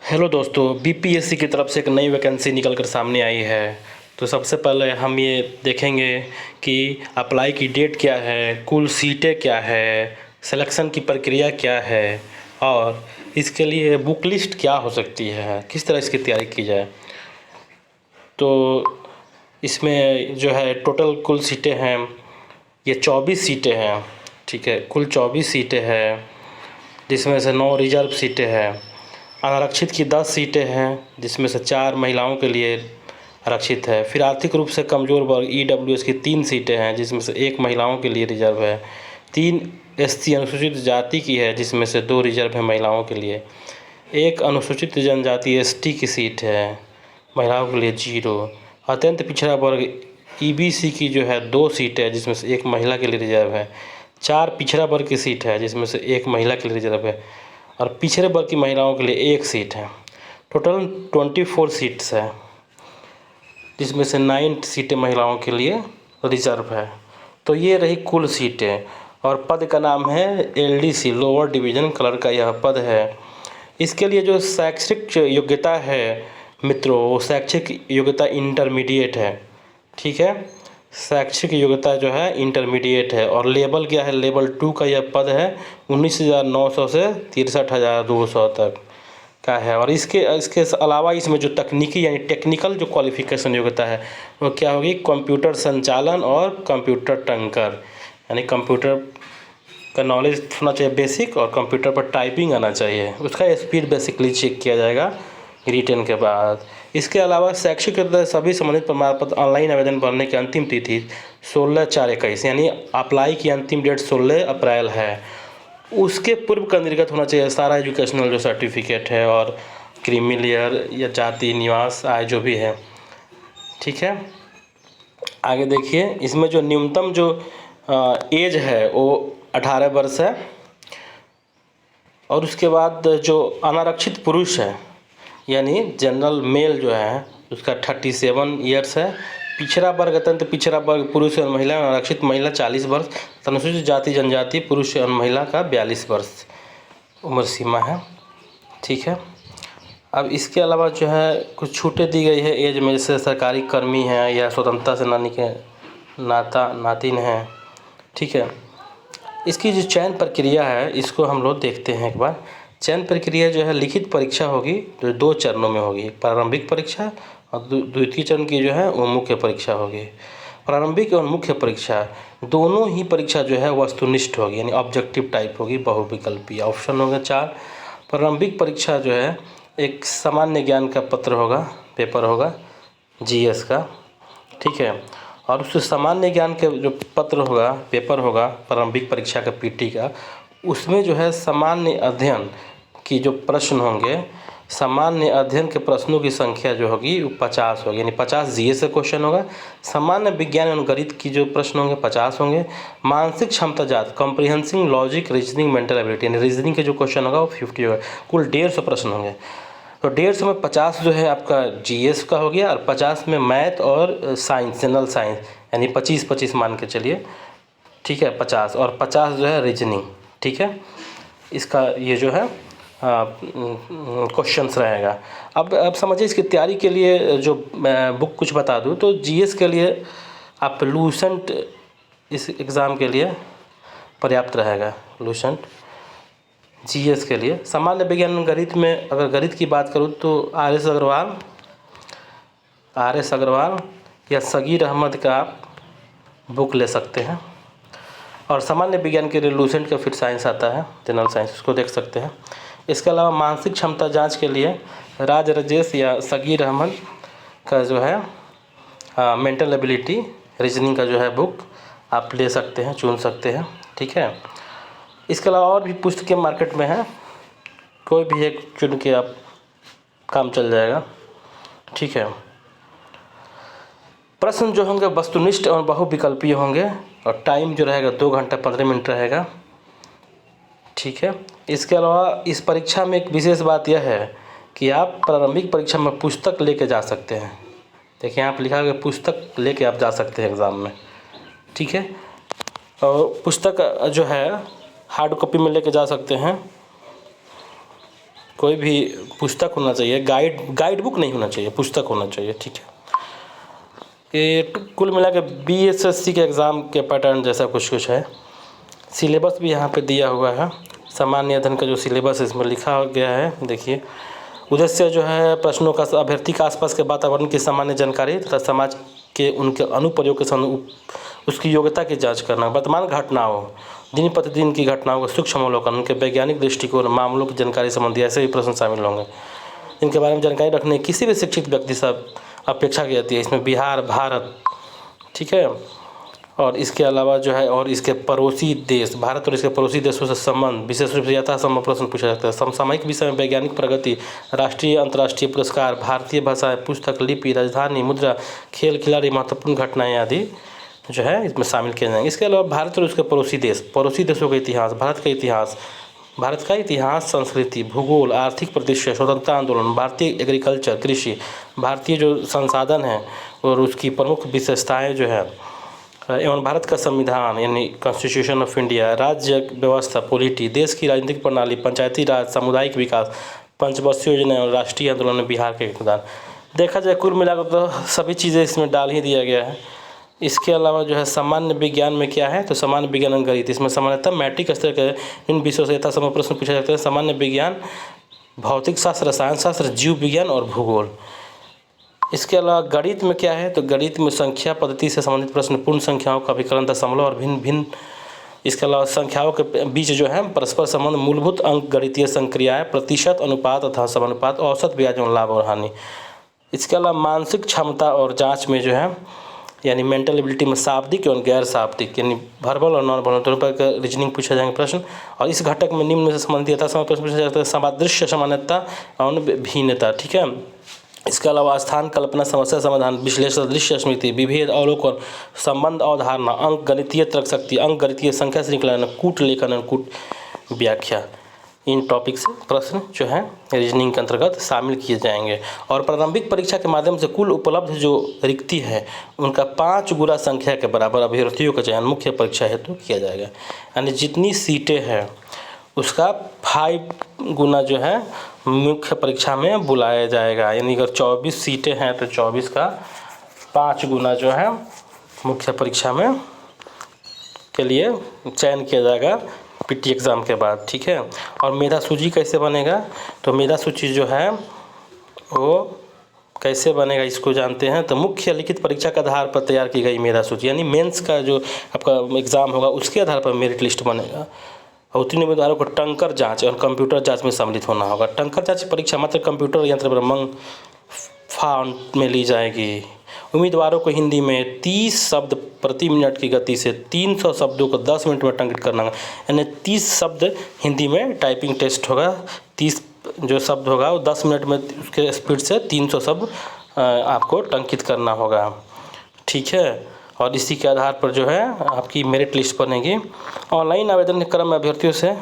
Hello दोस्तों, BPSC की तरफ से एक नई वैकेंसी निकल कर सामने आई है। तो सबसे पहले हम ये देखेंगे कि अप्लाई की डेट क्या है, कुल सीटें क्या है, सिलेक्शन की प्रक्रिया क्या है और इसके लिए बुक लिस्ट क्या हो सकती है, किस तरह इसकी तैयारी की जाए। तो इसमें जो है टोटल कुल सीटें हैं, ये 24 सीटें हैं। ठीक है, कुल 24 सीटें हैं, जिसमें से 9 रिजर्व सीटें हैं। अनारक्षित की 10 सीटें हैं, जिसमें से 4 महिलाओं के लिए आरक्षित है। फिर आर्थिक रूप से कमज़ोर वर्ग ईडब्ल्यूएस की 3 सीटें हैं, जिसमें से 1 महिलाओं के लिए रिजर्व है। 3 एससी अनुसूचित जाति की है, जिसमें से 2 रिजर्व है महिलाओं के लिए। 1 अनुसूचित जनजाति एसटी की सीट है, महिलाओं के लिए 0। अत्यंत पिछड़ा वर्ग ईबीसी की जो है 2 सीट है, जिसमें से 1 महिला के लिए रिजर्व है। 4 पिछड़ा वर्ग की सीट है, जिसमें से 1 महिला के लिए रिजर्व है और पिछड़े वर्ग की महिलाओं के लिए 1 सीट है। टोटल 24 सीट्स है, जिसमें से 9 सीटें महिलाओं के लिए रिजर्व है। तो ये रही कुल सीटें और पद का नाम है एलडीसी, लोअर डिवीज़न क्लर्क का यह पद है। इसके लिए जो शैक्षिक योग्यता है मित्रों, वो शैक्षिक योग्यता इंटरमीडिएट है। ठीक है, शैक्षिक योग्यता जो है इंटरमीडिएट है और लेवल क्या है, लेवल 2 का यह पद है। 19,900 से 63,200 तक का है। और इसके इसके अलावा इसमें जो तकनीकी यानी टेक्निकल जो क्वालिफिकेशन योग्यता है वो क्या होगी, कंप्यूटर संचालन और कंप्यूटर टंकर, यानी कंप्यूटर का नॉलेज होना चाहिए बेसिक और कंप्यूटर पर टाइपिंग आना चाहिए। उसका स्पीड बेसिकली चेक किया जाएगा रिटर्न के बाद। इसके अलावा शैक्षिक सभी संबंधित प्रमाण पत्र ऑनलाइन आवेदन भरने की अंतिम तिथि 16/4/21, यानी अप्लाई की अंतिम डेट 16 अप्रैल है। उसके पूर्व का निर्गत होना चाहिए सारा एजुकेशनल जो सर्टिफिकेट है और क्रीमी लेयर या जाति निवास आय जो भी है। ठीक है, आगे देखिए, इसमें जो न्यूनतम जो एज है वो 18 वर्ष है और उसके बाद जो अनारक्षित पुरुष है यानी जनरल मेल जो है उसका 37 ईयर्स है। पिछड़ा वर्ग अत्यंत पिछड़ा वर्ग पुरुष और महिला, आरक्षित महिला 40 वर्ष, अनुसूचित जाति जनजाति पुरुष और महिला का 42 वर्ष उम्र सीमा है। ठीक है, अब इसके अलावा जो है कुछ छूटें दी गई है एज में, जैसे सरकारी कर्मी हैं या स्वतंत्रता सेनानी के नातिन हैं। ठीक है, इसकी जो चयन प्रक्रिया है इसको हम लोग देखते हैं एक बार। चयन प्रक्रिया जो है लिखित परीक्षा होगी जो 2 चरणों में होगी, प्रारंभिक परीक्षा और द्वितीय चरण की जो है वो मुख्य परीक्षा होगी। प्रारंभिक और मुख्य परीक्षा दोनों ही परीक्षा जो है वस्तुनिष्ठ होगी, यानी ऑब्जेक्टिव टाइप होगी, बहुविकल्पीय। ऑप्शन होंगे 4। प्रारंभिक परीक्षा जो है एक सामान्य ज्ञान का पत्र होगा, पेपर होगा जीएस का। ठीक है, और उस सामान्य ज्ञान के जो पत्र होगा, पेपर होगा प्रारंभिक परीक्षा का पीटी का, उसमें जो है सामान्य अध्ययन की जो प्रश्न होंगे, सामान्य अध्ययन के प्रश्नों की संख्या जो होगी वो 50 होगी, यानी 50 जीएस से क्वेश्चन होगा। सामान्य विज्ञान एवं गणित की जो प्रश्न होंगे 50 होंगे। मानसिक क्षमता जात कॉम्प्रिहेंसिंग लॉजिक रीजनिंग मेंटल एबिलिटी, यानी रीजनिंग के जो क्वेश्चन होगा वो 50 होगा। कुल 150 प्रश्न होंगे। तो 150 में 50 जो है आपका जीएस का हो गया और 50 में मैथ और साइंस, जनरल साइंस, यानी 25-25 मान के चलिए। ठीक है, 50 और 50 जो है रीजनिंग। ठीक है, इसका ये जो है क्वेश्चंस रहेगा। अब समझिए इसकी तैयारी के लिए जो मैं बुक कुछ बता दूं, तो जीएस के लिए आप लूसेंट इस एग्ज़ाम के लिए पर्याप्त रहेगा। लूसेंट जीएस के लिए। सामान्य विज्ञान गणित में अगर गणित की बात करूं तो आर.एस. अग्रवाल या सगीर अहमद का आप बुक ले सकते हैं। और सामान्य विज्ञान के लिए लूसेंट का फिर साइंस आता है, जनरल साइंस, उसको देख सकते हैं। इसके अलावा मानसिक क्षमता जांच के लिए राज राजेश या सगीर अहमद का जो है मेंटल एबिलिटी रीजनिंग का जो है बुक आप ले सकते हैं, चुन सकते हैं। ठीक है, इसके अलावा और भी पुस्तकें मार्केट में हैं, कोई भी एक चुन के आप काम चल जाएगा। ठीक है, प्रश्न जो होंगे वस्तुनिष्ठ और बहुविकल्पीय होंगे और टाइम जो रहेगा 2 घंटा 15 मिनट रहेगा। ठीक है, इसके अलावा इस परीक्षा में एक विशेष बात यह है कि आप प्रारंभिक परीक्षा में पुस्तक लेके जा सकते हैं। देखिए यहाँ पर लिखा है पुस्तक लेके आप जा सकते हैं एग्ज़ाम में। ठीक है, और पुस्तक जो है हार्ड कॉपी में लेके जा सकते हैं। कोई भी पुस्तक होना चाहिए, गाइड बुक नहीं होना चाहिए, पुस्तक होना चाहिए, ठीक है। ये कुल मिला के BSSC के एग्ज़ाम के पैटर्न जैसा कुछ है। सिलेबस भी यहाँ पे दिया हुआ है, सामान्य अध्ययन का जो सिलेबस इसमें लिखा गया है, देखिए। उद्देश्य जो है प्रश्नों का अभ्यर्थी के आसपास के वातावरण की सामान्य जानकारी तथा समाज के उनके अनुप्रयोग के समय उसकी योग्यता की जांच करना, वर्तमान घटनाओं, दिन प्रतिदिन की घटनाओं का सूक्ष्म अवलोकन, उनके वैज्ञानिक दृष्टिकोण, मामलों की जानकारी संबंधी ऐसे भी प्रश्न शामिल होंगे। इनके बारे में जानकारी रखने किसी भी शिक्षित व्यक्ति से अपेक्षा की जाती है। इसमें बिहार, भारत, ठीक है, और इसके अलावा जो है और इसके पड़ोसी देश, भारत और इसके पड़ोसी देशों से संबंध, विशेष रूप से यथासंभव प्रश्न पूछा जाता है। समसामयिक विषय में वैज्ञानिक प्रगति, राष्ट्रीय अंतर्राष्ट्रीय पुरस्कार, भारतीय भाषाएं, पुस्तक, लिपि, राजधानी, मुद्रा, खेल खिलाड़ी, महत्वपूर्ण घटनाएं आदि जो है इसमें शामिल किए जाएंगे। इसके अलावा भारत और उसके पड़ोसी देशों का इतिहास, भारत का इतिहास, संस्कृति, भूगोल, आर्थिक परिदृश्य, स्वतंत्रता आंदोलन, भारतीय एग्रीकल्चर, कृषि, भारतीय जो संसाधन हैं और उसकी प्रमुख विशेषताएं जो है, एवं भारत का संविधान यानी कॉन्स्टिट्यूशन ऑफ इंडिया, राज्य व्यवस्था, पॉलिटी, देश की राजनीतिक प्रणाली, पंचायती राज, सामुदायिक विकास, पंचवर्षीय योजना और राष्ट्रीय आंदोलन में बिहार के योगदान। देखा जाए कुल मिलाकर तो सभी चीज़ें इसमें डाल ही दिया गया है। इसके अलावा जो है सामान्य विज्ञान में क्या है, तो सामान्य विज्ञान और गणित, इसमें सामान्यतः मैट्रिक स्तर के इन विषयों से यथासंभव प्रश्न पूछा जाता है। सामान्य विज्ञान, भौतिक शास्त्र, रसायन शास्त्र, जीव विज्ञान और भूगोल। इसके अलावा गणित में क्या है, तो गणित में संख्या पद्धति से संबंधित प्रश्न, पूर्ण संख्याओं का विकलन, दशमलव और भिन्न। इसके अलावा संख्याओं के बीच जो है परस्पर संबंध, मूलभूत अंक गणितीय संक्रियाएं, प्रतिशत, अनुपात अथवा समानुपात, औसत, ब्याज और लाभ और हानि। इसके अलावा मानसिक क्षमता और जांच में जो है यानी मेंटल एबिलिटी में शाब्दिक एवं गैर शाब्दिक यानी वर्बल और नॉन वर्बल दोनों पर का रीजनिंग पूछा जाएंगे प्रश्न। और इस घटक में निम्न से संबंधित यथासंभव प्रश्न पूछा जाता है। सादृश्य, समानता और भिन्नता, ठीक है। इसके अलावा स्थान कल्पना, समस्या समाधान, विश्लेषण, दृश्य स्मृति, विभेद, अवलोकन, संबंध, अवधारणा, अंक गणितीय तर्क शक्ति, अंक गणितीय संख्या श्रृंखला, कूट लेखन, कूट व्याख्या, इन टॉपिक से प्रश्न जो है रीजनिंग के अंतर्गत शामिल किए जाएंगे। और प्रारंभिक परीक्षा के माध्यम से कुल उपलब्ध जो रिक्ति है उनका 5 गुना संख्या के बराबर अभ्यर्थियों का चयन मुख्य परीक्षा हेतु किया जाएगा। यानी जितनी सीटें हैं उसका 5 गुना जो है मुख्य परीक्षा में बुलाया जाएगा। यानी अगर 24 सीटें हैं तो 24 का 5 गुना जो है मुख्य परीक्षा में के लिए चयन किया जाएगा PT एग्ज़ाम के बाद, ठीक है। और मेधा सूची कैसे बनेगा, तो मेधा सूची जो है वो कैसे बनेगा इसको जानते हैं। तो मुख्य लिखित परीक्षा के आधार पर तैयार की गई मेधा सूची, यानी मेंस का जो आपका एग्ज़ाम होगा उसके आधार पर मेरिट लिस्ट बनेगा। और उत्तीर्ण उम्मीदवारों को टंकर जांच और कंप्यूटर जांच में सम्मिलित होना होगा। टंकर जांच परीक्षा मात्र कंप्यूटर यंत्र ब्रह्मंग फॉन्ट में ली जाएगी। उम्मीदवारों को हिंदी में 30 शब्द प्रति मिनट की गति से 300 शब्दों को 10 मिनट में टंकित करना होगा। यानी 30 शब्द हिंदी में टाइपिंग टेस्ट होगा, 30 जो शब्द होगा वो 10 मिनट में उसके स्पीड से 300 शब्द आपको टंकित करना होगा, ठीक है। और इसी के आधार पर जो है आपकी मेरिट लिस्ट बनेगी। ऑनलाइन आवेदन के क्रम में अभ्यर्थियों से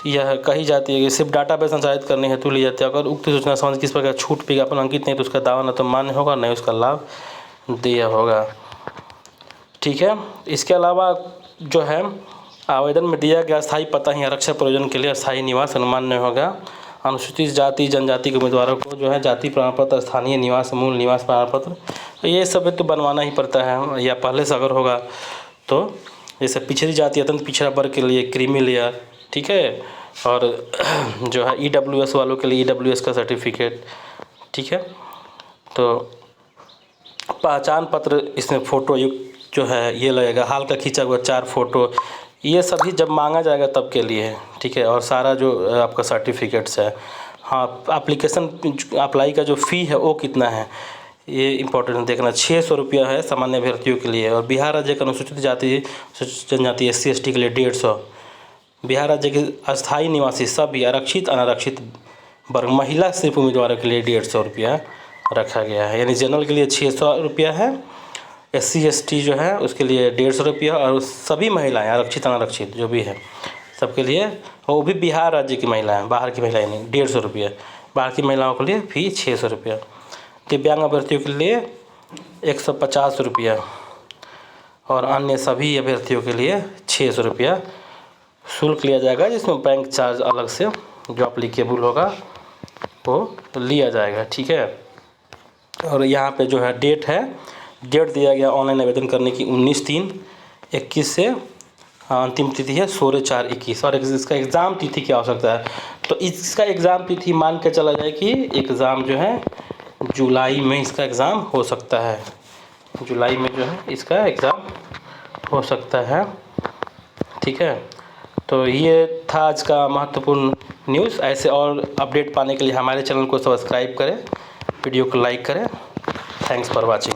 यह कही जाती है कि सिर्फ डाटाबेस संचालित करने हेतु ली जाती है। अगर उक्त सूचना संबंधी किस प्रकार छूट विज्ञापन अंकित नहीं तो उसका दावा न तो मान्य होगा न उसका लाभ दिया होगा, ठीक है। इसके अलावा जो है आवेदन में दिया गया स्थायी पता ही आरक्षण प्रयोजन के लिए स्थायी निवास अनुमान्य होगा। अनुसूचित जाति जनजाति के उम्मीदवारों को जो है जाति प्रमाण पत्र, स्थानीय निवास, मूल निवास प्रमाण पत्र, तो ये सब तो बनवाना ही पड़ता है, या पहले से अगर होगा तो। जैसे पिछड़ी जाति अत्यंत पिछड़ा वर्ग के लिए क्रीमी लेयर, ठीक है। और जो है EWS वालों के लिए EWS का सर्टिफिकेट, ठीक है। तो पहचान पत्र इसमें फ़ोटो युक्त जो है ये लगेगा, हाल का खींचा हुआ 4 फोटो, ये सभी जब मांगा जाएगा तब के लिए, ठीक है। और सारा जो आपका सर्टिफिकेट्स है, हाँ, एप्लीकेशन अप्लाई का जो फ़ी है वो कितना है ये इम्पोर्टेंट देखना। 600 रुपया है सामान्य अभ्यर्थियों के लिए। और बिहार राज्य के अनुसूचित जाति जनजाति SC ST के लिए 150। बिहार राज्य के अस्थायी निवासी सभी आरक्षित अनारक्षित वर्ग महिला सिर्फ उम्मीदवारों के लिए 150 रुपया रखा गया है। यानी जनरल के लिए 600 रुपया है, SC ST जो है उसके लिए 150 रुपया, और सभी महिलाएं आरक्षित अनारक्षित जो भी है सबके लिए, वो भी बिहार राज्य की महिलाएं, बाहर की महिलाएं नहीं, 150 रुपया। बाहर की महिलाओं के लिए फी 600 रुपया। दिव्यांग अभ्यर्थियों के लिए 150 रुपया, और अन्य सभी अभ्यर्थियों के लिए 600 रुपया शुल्क लिया जाएगा, जिसमें बैंक चार्ज अलग से जो अप्लीकेबल होगा वो लिया जाएगा, ठीक है। और यहाँ पे जो है डेट दिया गया ऑनलाइन आवेदन करने की 19/3/21 से अंतिम तिथि है 16/4/21। और इसका एग्ज़ाम तिथि क्या हो सकता है, तो इसका एग्ज़ाम तिथि मान के चला जाए कि एग्ज़ाम जो है जुलाई में इसका एग्ज़ाम हो सकता है, जुलाई में जो है इसका एग्ज़ाम हो सकता है, ठीक है। तो ये था आज का महत्वपूर्ण न्यूज़। ऐसे और अपडेट पाने के लिए हमारे चैनल को सब्सक्राइब करें, वीडियो को लाइक करें। Thanks for watching.